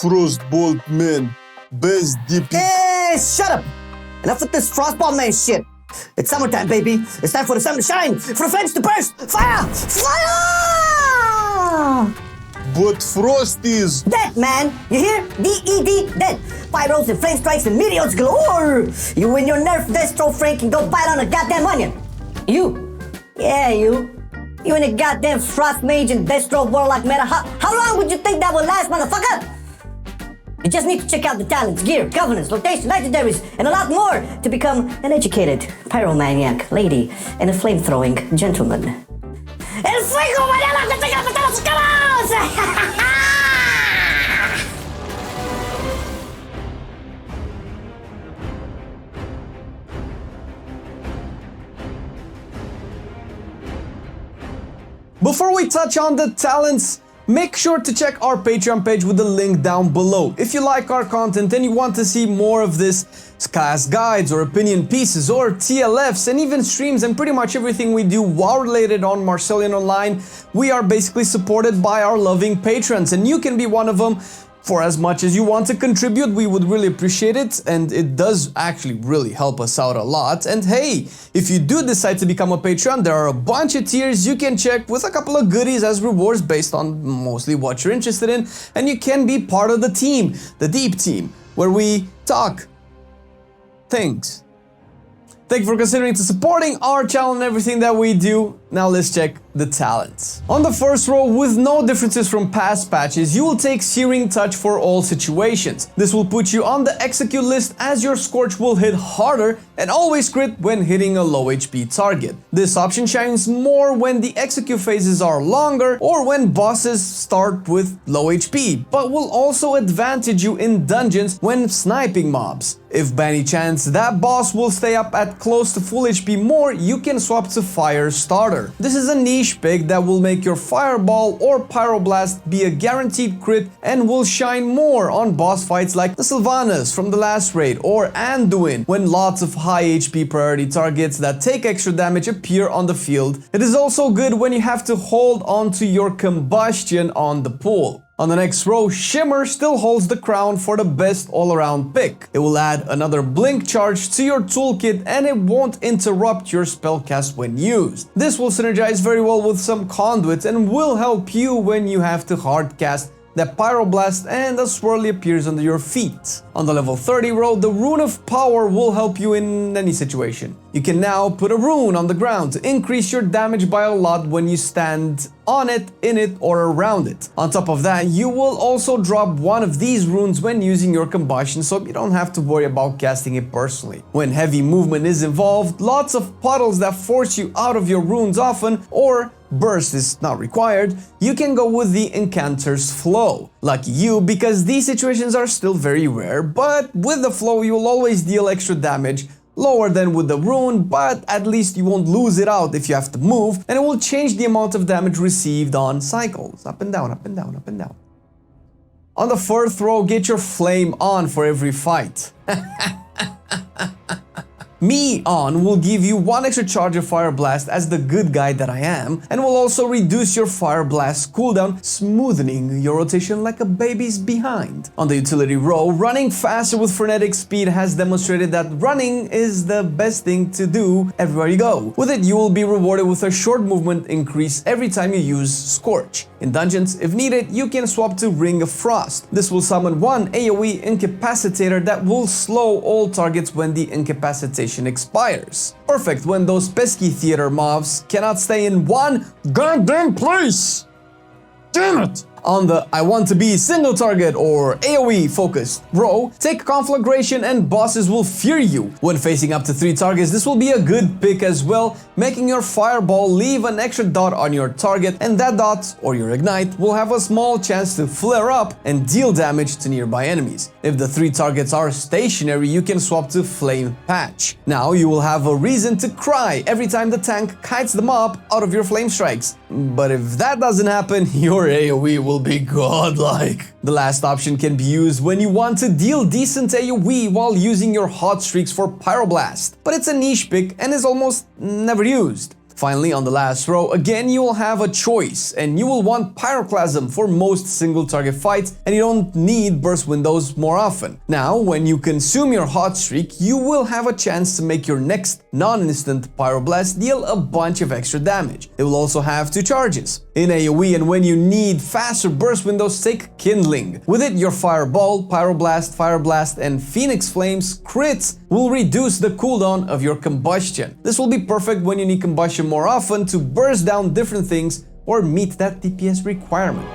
Frostbolt man. Best DP. Hey, shut up! Enough with this Frostbolt man shit. It's summertime, baby. It's time for the sun to shine, for the flames to burst. Fire! Fire! But Frost is... Dead, man. You hear? D-E-D, dead. Pyros and flame strikes and meteors galore. You and your nerf Destro Frank can go bite on a goddamn onion. You. Yeah, you. You and a goddamn Frost Mage and Destro Warlock meta. How long would you think that would last, motherfucker? You just need to check out the talents, gear, governance, location, legendaries, and a lot more to become an educated pyromaniac lady and a flame-throwing gentleman. El fuego mañana te tenga que los caras! Before we touch on the talents, make sure to check our Patreon page with the link down below. If you like our content and you want to see more of this class guides or opinion pieces or TLFs and even streams and pretty much everything we do WoW related on Marcelian Online, we are basically supported by our loving patrons and you can be one of them. For as much as you want to contribute, we would really appreciate it, and it does actually really help us out a lot. And hey, if you do decide to become a patron, there are a bunch of tiers you can check with a couple of goodies as rewards based on mostly what you're interested in, and you can be part of the team, the deep team, where we talk things. Thank you for considering to supporting our channel and everything that we do. Now let's check the talents. On the first row, with no differences from past patches, you will take Searing Touch for all situations. This will put you on the execute list as your Scorch will hit harder and always crit when hitting a low HP target. This option shines more when the execute phases are longer or when bosses start with low HP, but will also advantage you in dungeons when sniping mobs. If by any chance that boss will stay up at close to full HP more, you can swap to Fire Starter. This is a niche pick that will make your Fireball or Pyroblast be a guaranteed crit and will shine more on boss fights like the Sylvanas from the last raid or Anduin when lots of high HP priority targets that take extra damage appear on the field. It is also good when you have to hold on to your combustion on the pool. On the next row, Shimmer still holds the crown for the best all-around pick. It will add another blink charge to your toolkit and it won't interrupt your spellcast when used. This will synergize very well with some conduits and will help you when you have to hardcast that Pyroblast and a swirly appears under your feet. On the level 30 row, the Rune of Power will help you in any situation. You can now put a rune on the ground to increase your damage by a lot when you stand on it, in it, or around it. On top of that, you will also drop one of these runes when using your combustion, so you don't have to worry about casting it personally. When heavy movement is involved, lots of puddles that force you out of your runes often, or burst is not required, you can go with the Incanter's Flow. Lucky you, because these situations are still very rare, but with the flow you'll always deal extra damage, lower than with the rune, but at least you won't lose it out if you have to move, and it will change the amount of damage received on cycles, up and down, up and down, up and down. On the fourth row, get your flame on for every fight. Me on will give you one extra charge of Fire Blast as the good guy that I am, and will also reduce your Fire Blast cooldown, smoothing your rotation like a baby's behind. On the utility row, running faster with frenetic speed has demonstrated that running is the best thing to do everywhere you go. With it, you will be rewarded with a short movement increase every time you use Scorch. In dungeons, if needed, you can swap to Ring of Frost. This will summon one AoE incapacitator that will slow all targets when the incapacitation expires. Perfect when those pesky theater mobs cannot stay in one goddamn place. Damn it! On the I want to be single target or AoE focused row, take Conflagration and bosses will fear you. When facing up to 3 targets, this will be a good pick as well, making your Fireball leave an extra dot on your target, and that dot, or your Ignite, will have a small chance to flare up and deal damage to nearby enemies. If the 3 targets are stationary, you can swap to Flame Patch. Now you will have a reason to cry every time the tank kites the mob out of your flame strikes. But if that doesn't happen, your AoE will be godlike. The last option can be used when you want to deal decent AoE while using your hot streaks for Pyroblast, but it's a niche pick and is almost never used. Finally, on the last row, again you will have a choice, and you will want Pyroclasm for most single target fights, and you don't need burst windows more often. Now, when you consume your hot streak, you will have a chance to make your next non-instant Pyroblast deal a bunch of extra damage. It will also have 2 charges. In AoE, and when you need faster burst windows, take Kindling. With it, your Fireball, Pyroblast, and Phoenix Flames crits will reduce the cooldown of your combustion. This will be perfect when you need combustion more often to burst down different things or meet that DPS requirement.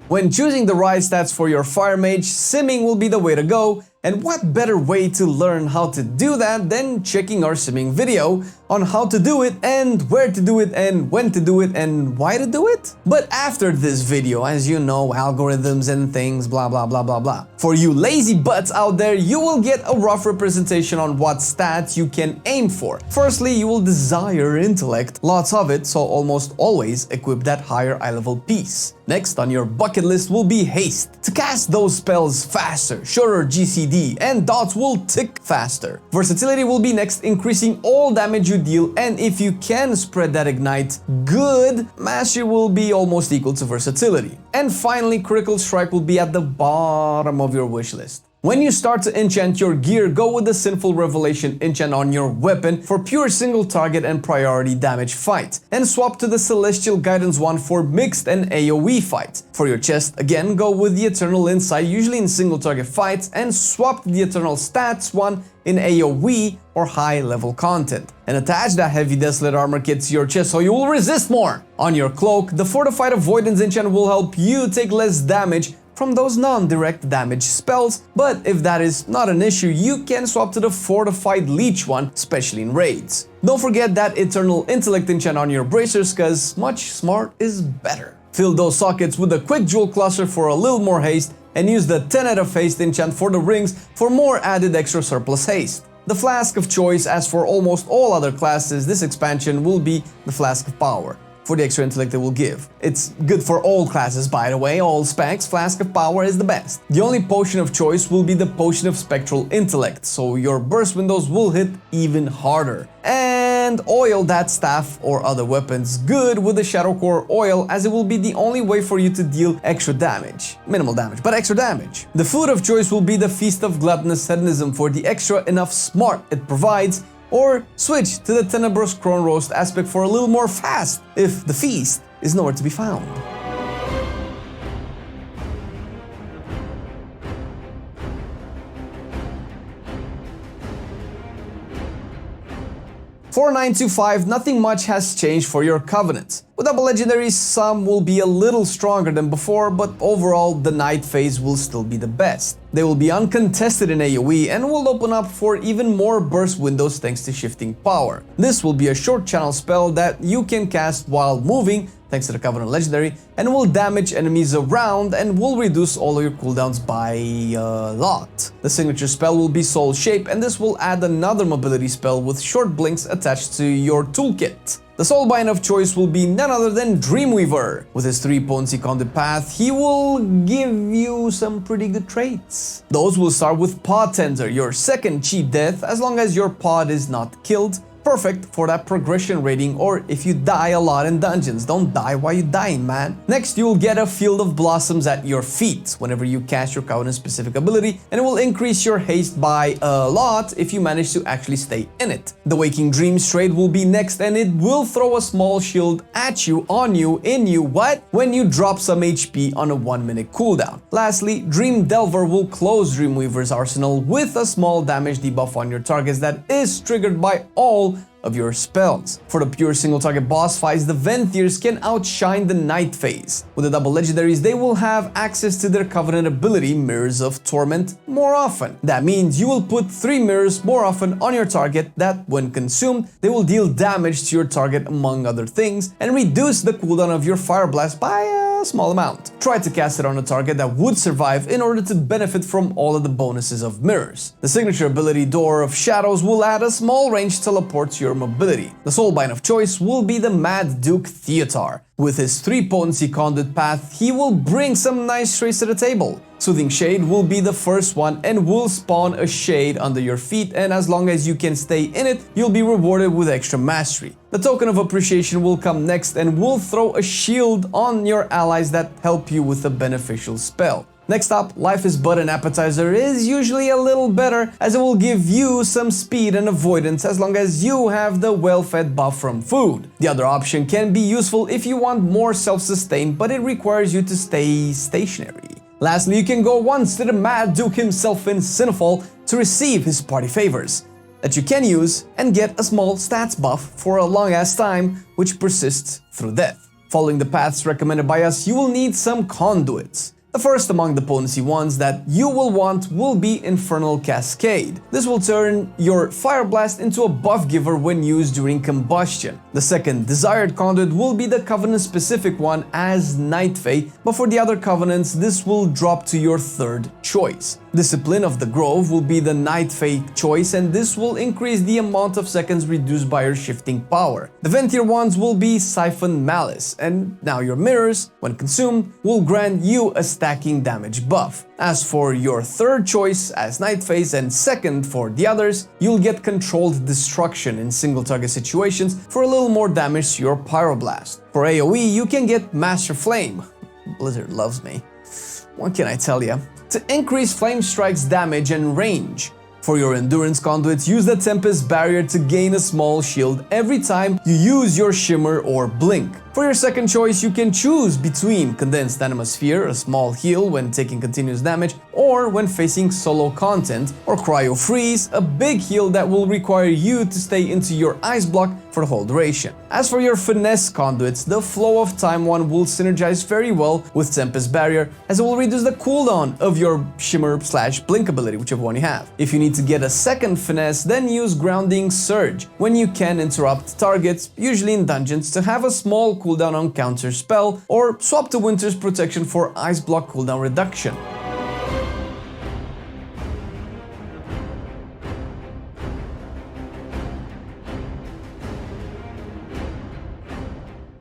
When choosing the right stats for your Fire Mage, simming will be the way to go, and what better way to learn how to do that than checking our simming video on how to do it and where to do it and when to do it and why to do it? But after this video, as you know, algorithms and things, blah blah blah blah blah. For you lazy butts out there, you will get a rough representation on what stats you can aim for. Firstly, you will desire intellect, lots of it, so almost always equip that higher eye level piece. Next on your bucket list will be haste. To cast those spells faster, shorter GCD, and dots will tick faster. Versatility will be next, increasing all damage you deal, and if you can spread that ignite good, mastery will be almost equal to versatility. And finally, critical strike will be at the bottom of your wish list. When you start to enchant your gear, go with the Sinful Revelation enchant on your weapon for pure single target and priority damage fight, and swap to the Celestial Guidance one for mixed and AoE fights. For your chest, again go with the Eternal Insight, usually in single target fights, and swap to the Eternal Stats one in AoE or high level content. And attach that Heavy Desolate Armor kit to your chest so you will resist more. On your cloak, the Fortified Avoidance enchant will help you take less damage from those non-direct damage spells, but if that is not an issue, you can swap to the Fortified Leech one, especially in raids. Don't forget that Eternal Intellect enchant on your bracers, cause much smart is better. Fill those sockets with a quick jewel cluster for a little more haste, and use the 10 out of haste enchant for the rings for more added extra surplus haste. The flask of choice, as for almost all other classes, this expansion will be the Flask of Power, for the extra intellect it will give. It's good for all classes, by the way, all specs, Flask of Power is the best. The only potion of choice will be the Potion of Spectral Intellect, so your burst windows will hit even harder. And oil that staff or other weapons good with the Shadow Core oil, as it will be the only way for you to deal extra damage. Minimal damage, but extra damage. The food of choice will be the Feast of Gluttonous Hedonism for the extra enough smart it provides, or switch to the Tenebrous Crone Roast aspect for a little more fast, if the feast is nowhere to be found. For 925, nothing much has changed for your Covenant. With double legendaries, some will be a little stronger than before, but overall the night phase will still be the best. They will be uncontested in AoE and will open up for even more burst windows thanks to shifting power. This will be a short channel spell that you can cast while moving thanks to the Covenant legendary, and will damage enemies around and will reduce all of your cooldowns by a lot. The signature spell will be Soul Shape, and this will add another mobility spell with short blinks attached to your toolkit. The Soulbind of choice will be none other than Dreamweaver. With his 3 potency conduit path, he will give you some pretty good traits. Those will start with Pod Tender, your second cheat death as long as your pod is not killed. Perfect for that progression rating, or if you die a lot in dungeons. Don't die while you're dying, man. Next, you'll get a Field of Blossoms at your feet whenever you cast your Covenant specific ability, and it will increase your haste by a lot if you manage to actually stay in it. The Waking Dreams trade will be next, and it will throw a small shield at you, on you, in you, what? When you drop some HP on a 1-minute cooldown. Lastly, Dream Delver will close Dreamweaver's arsenal with a small damage debuff on your targets that is triggered by all of your spells. For the pure single target boss fights, the Venthirs can outshine the night phase. With the double legendaries, they will have access to their Covenant ability, Mirrors of Torment, more often. That means you will put 3 mirrors more often on your target that, when consumed, they will deal damage to your target among other things, and reduce the cooldown of your Fire Blast by a small amount. Try to cast it on a target that would survive in order to benefit from all of the bonuses of mirrors. The signature ability Door of Shadows will add a small range teleport to your your mobility. The soulbind of choice will be the Mad Duke Theotar. With his 3 potency conduit path, he will bring some nice traits to the table. Soothing Shade will be the first one and will spawn a shade under your feet, and as long as you can stay in it, you'll be rewarded with extra mastery. The Token of Appreciation will come next and will throw a shield on your allies that help you with a beneficial spell. Next up, Life is But an Appetizer is usually a little better, as it will give you some speed and avoidance as long as you have the well-fed buff from food. The other option can be useful if you want more self-sustain, but it requires you to stay stationary. Lastly, you can go once to the Mad Duke himself in Sinful to receive his party favors that you can use and get a small stats buff for a long-ass time, which persists through death. Following the paths recommended by us, you will need some conduits. The first among the potency ones that you will want will be Infernal Cascade. This will turn your Fire Blast into a buff giver when used during combustion. The second desired conduit will be the Covenant specific one as Night Fae, but for the other covenants this will drop to your third choice. Discipline of the Grove will be the Night Fae choice, and this will increase the amount of seconds reduced by your shifting power. The Ventier ones will be Siphon Malice, and now your mirrors, when consumed, will grant you a stacking damage buff. As for your third choice as Night Phase and second for the others, you'll get Controlled Destruction in single target situations for a little more damage to your Pyroblast. For AoE, you can get Master Flame. Blizzard loves me. What can I tell ya? To increase Flame Strike's damage and range. For your Endurance conduits, use the Tempest Barrier to gain a small shield every time you use your Shimmer or Blink. For your second choice, you can choose between Condensed Animosphere, a small heal when taking continuous damage, or when facing solo content, or Cryo Freeze, a big heal that will require you to stay into your Ice Block for the whole duration. As for your Finesse conduits, the Flow of Time one will synergize very well with Tempest Barrier, as it will reduce the cooldown of your Shimmer/Blink ability, whichever one you have. If you need to get a second Finesse, then use Grounding Surge, when you can interrupt targets, usually in dungeons, to have a small cooldown on counter spell, or swap to Winter's Protection for Ice Block cooldown reduction.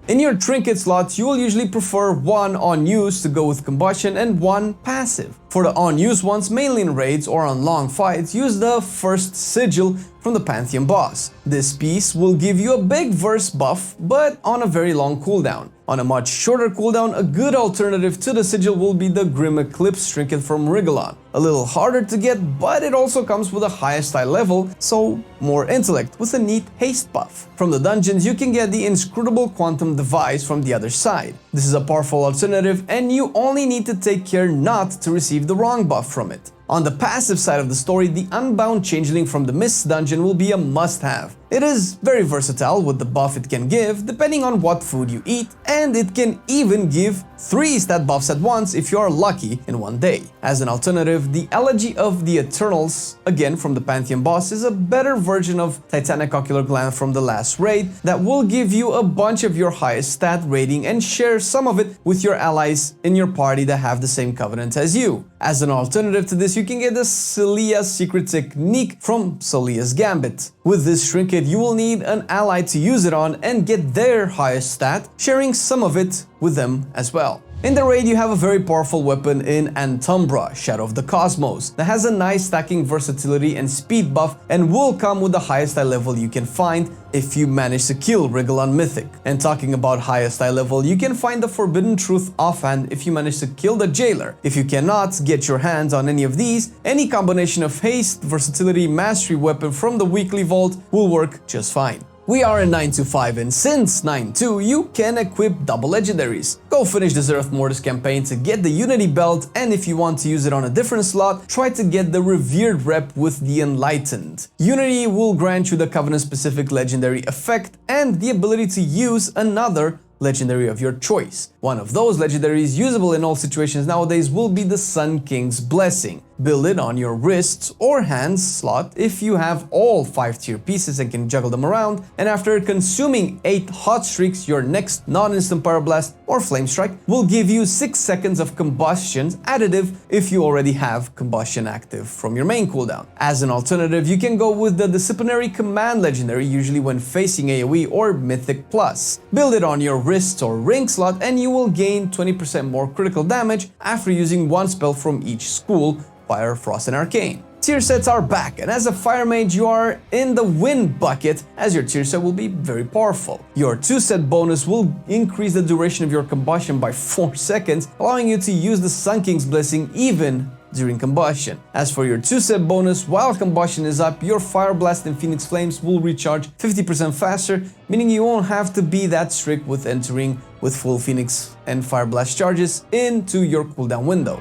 In your Trinket slots, you will usually prefer one on-use to go with combustion and one passive. For the on-use ones, mainly in raids or on long fights, use the first Sigil from the Pantheon boss. This piece will give you a big verse buff, but on a very long cooldown. On a much shorter cooldown, a good alternative to the Sigil will be the Grim Eclipse Trinket from Rigolon. A little harder to get, but it also comes with a higher style level, so more intellect with a neat haste buff. From the dungeons, you can get the Inscrutable Quantum Device from the other side. This is a powerful alternative, and you only need to take care not to receive the wrong buff from it. On the passive side of the story, the Unbound Changeling from the Mist dungeon will be a must-have. It is very versatile with the buff it can give, depending on what food you eat, and it can even give 3 stat buffs at once if you are lucky in one day. As an alternative, the Elegy of the Eternals, again from the Pantheon boss, is a better version of Titanic Ocular Gland from the last raid that will give you a bunch of your highest stat rating and share some of it with your allies in your party that have the same covenant as you. As an alternative to this, you can get the Celia Secret Technique from Celia's Gambit. With this trinket, you will need an ally to use it on and get their highest stat, sharing some of it with them as well. In the raid, you have a very powerful weapon in Antumbra, Shadow of the Cosmos, that has a nice stacking versatility and speed buff and will come with the highest style level you can find if you manage to kill Rigolon Mythic. And talking about highest style level, you can find the Forbidden Truth offhand if you manage to kill the Jailer. If you cannot get your hands on any of these, any combination of haste, versatility, mastery weapon from the weekly vault will work just fine. We are in 925, and since 9.2 you can equip double legendaries. Go finish the Zereth Mortis campaign to get the Unity belt, and if you want to use it on a different slot, try to get the Revered rep with the Enlightened. Unity will grant you the Covenant specific legendary effect and the ability to use another legendary of your choice. One of those legendaries usable in all situations nowadays will be the Sun King's Blessing. Build it on your wrists or hands slot if you have all 5 tier pieces and can juggle them around, and after consuming 8 hot streaks, your next non-instant pyroblast or flame strike will give you 6 seconds of combustion additive if you already have combustion active from your main cooldown. As an alternative, you can go with the disciplinary command legendary, usually when facing AoE or mythic plus. Build it on your wrist or ring slot and you will gain 20% more critical damage after using one spell from each school: Fire, Frost, and Arcane. Tier sets are back, and as a fire mage you are in the win bucket, as your tier set will be very powerful. Your 2-set bonus will increase the duration of your combustion by 4 seconds, allowing you to use the Sun King's Blessing even during combustion. As for your 2-set bonus, while combustion is up, your Fire Blast and Phoenix Flames will recharge 50% faster, meaning you won't have to be that strict with entering with full Phoenix and Fire Blast charges into your cooldown window.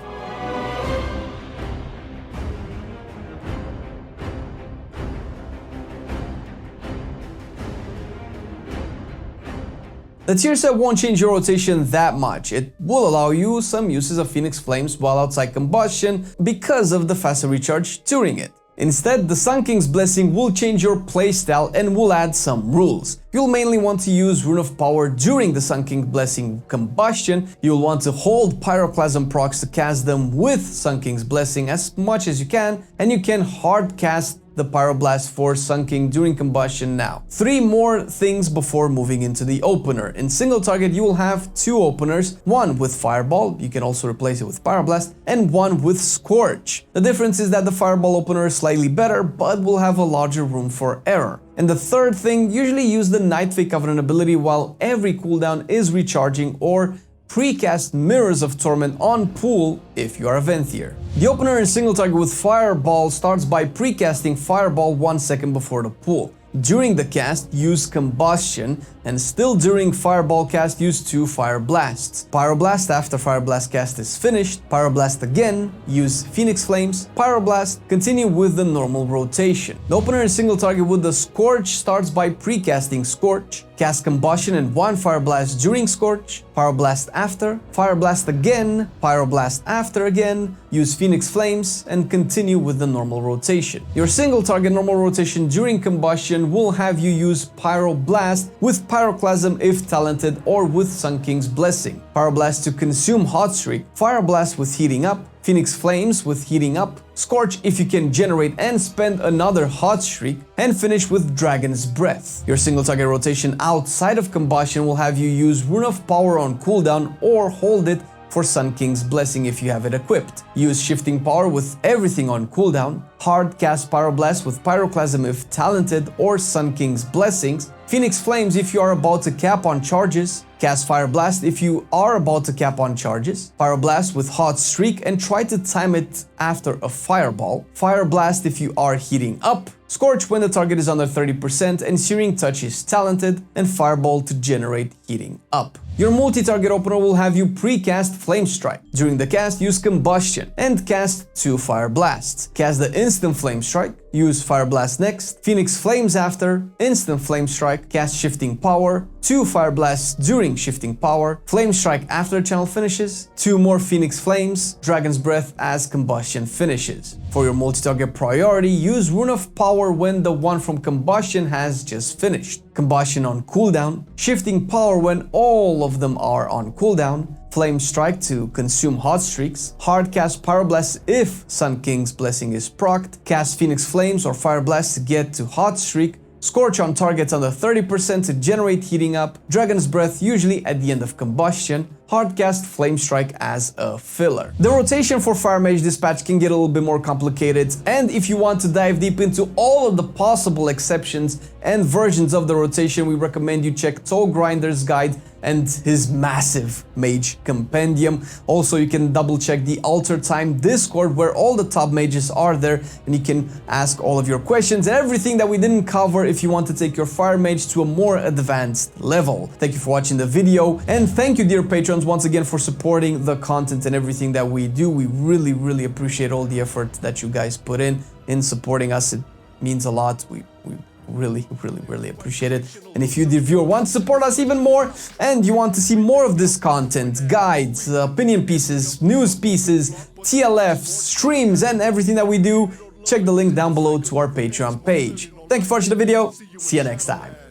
The tier set won't change your rotation that much. It will allow you some uses of Phoenix Flames while outside combustion because of the faster recharge during it. Instead, the Sun King's Blessing will change your playstyle and will add some rules. You'll mainly want to use Rune of Power during the Sun King's Blessing combustion. You'll want to hold Pyroclasm procs to cast them with Sun King's Blessing as much as you can, and you can hard cast the Pyroblast for Sun King during combustion now. 3 more things before moving into the opener. In single target, you will have 2 openers, one with Fireball, you can also replace it with Pyroblast, and one with Scorch. The difference is that the Fireball opener is slightly better, but will have a larger room for error. And the third thing, usually use the Nightfake Covenant ability while every cooldown is recharging, or precast Mirrors of Torment on pool if you are a Venthier. The opener in single target with Fireball starts by precasting Fireball 1 second before the pool. During the cast, use Combustion, and still during Fireball cast, use 2 Fire Blasts. Pyroblast after Fire Blast cast is finished, Pyroblast again, use Phoenix Flames, Pyroblast, continue with the normal rotation. The opener in single target with the Scorch starts by precasting Scorch, cast Combustion and 1 Fire Blast during Scorch, Pyroblast after, Fire Blast again, Pyroblast after again, use Phoenix Flames, and continue with the normal rotation. Your single target normal rotation during combustion will have you use Pyroblast with Pyroclasm if talented, or with Sun King's Blessing. Pyroblast to consume Hot Streak, Fire Blast with Heating Up, Phoenix Flames with Heating Up, Scorch if you can generate and spend another Hot Streak, and finish with Dragon's Breath. Your single target rotation outside of combustion will have you use Rune of Power on cooldown or hold it for Sun King's Blessing if you have it equipped. Use Shifting Power with everything on cooldown, hard cast Pyroblast with Pyroclasm if talented or Sun King's Blessings, Phoenix Flames if you are about to cap on charges, cast Fire Blast if you are about to cap on charges, Pyroblast with Hot Streak and try to time it after a Fireball, Fire Blast if you are heating up, Scorch when the target is under 30% and Searing Touch is talented, and Fireball to generate heating up. Your multi-target opener will have you pre-cast Flame Strike. During the cast, use Combustion and cast 2 Fire Blasts. Cast the instant Flame Strike, use Fire Blast next, Phoenix Flames after, instant Flame Strike, cast Shifting Power, 2 Fire Blasts during Shifting Power, Flame Strike after channel finishes, 2 more Phoenix Flames, Dragon's Breath as combustion finishes. For your multi-target priority, use Rune of Power when the one from combustion has just finished, combustion on cooldown, Shifting Power when all of them are on cooldown, Flame Strike to consume Hot Streaks, hard cast Pyroblast if Sun King's Blessing is procced, cast Phoenix Flames or Fire Blast to get to Hot Streak, Scorch on targets under 30% to generate heating up, Dragon's Breath usually at the end of combustion, hardcast Flame Strike as a filler. The rotation for Fire Mage Dispatch can get a little bit more complicated, and if you want to dive deep into all of the possible exceptions and versions of the rotation, we recommend you check Toe Grinder's guide and his massive Mage compendium. Also, you can double check the Alter Time Discord where all the top mages are there, and you can ask all of your questions, everything that we didn't cover if you want to take your Fire Mage to a more advanced level. Thank you for watching the video, and thank you, dear patrons, once again for supporting the content and everything that we do. We really appreciate all the effort that you guys put in supporting us. It means a lot. We really appreciate it. And if you, the viewer, want to support us even more and you want to see more of this content, guides, opinion pieces, news pieces, TLFs, streams, and everything that we do, check the link down below to our Patreon page. Thank you for watching the video. See you next time.